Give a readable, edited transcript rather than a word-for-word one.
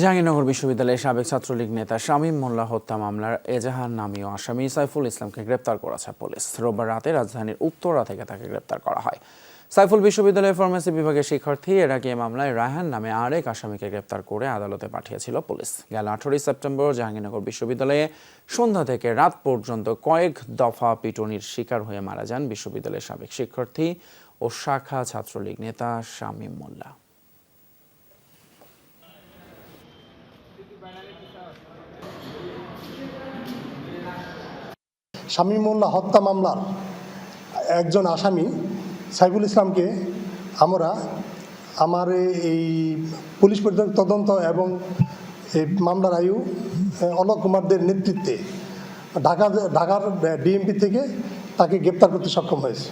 জাহাঙ্গীরনগর বিশ্ববিদ্যালয়ের সাবেক ছাত্রলীগ নেতা শামীম মোল্লা হত্যা মামলার এজাহার নামীয় আসামি সাইফুল ইসলামকে গ্রেপ্তার করেছে পুলিশ। রোববার রাতে রাজধানীর উত্তরা থেকে তাকে গ্রেপ্তার করা হয়। সাইফুল বিশ্ববিদ্যালয়ের ফার্মেসি বিভাগের শিক্ষার্থী। এর আগে এই মামলায় রায়হান নামে আরেক আসামিকে গ্রেপ্তার করে আদালতে পাঠিয়েছিল পুলিশ। গেল 18 সেপ্টেম্বর জাহাঙ্গীরনগর বিশ্ববিদ্যালয়ে সন্ধ্যা থেকে রাত পর্যন্ত কয়েক দফা পিটুনির শিকার হয়ে মারা যান বিশ্ববিদ্যালয়ের সাবেক শিক্ষার্থী ও শাখা ছাত্রলীগ নেতা শামীম মোল্লা। শামীম মোল্লা হত্যা মামলার একজন আসামি সাইফুল ইসলামকে আমার এই পুলিশ তদন্ত এবং এই মামলার আয়ু অলোক কুমারদের নেতৃত্বে ঢাকার ডিএমপি থেকে তাকে গ্রেপ্তার করতে সক্ষম হয়েছে।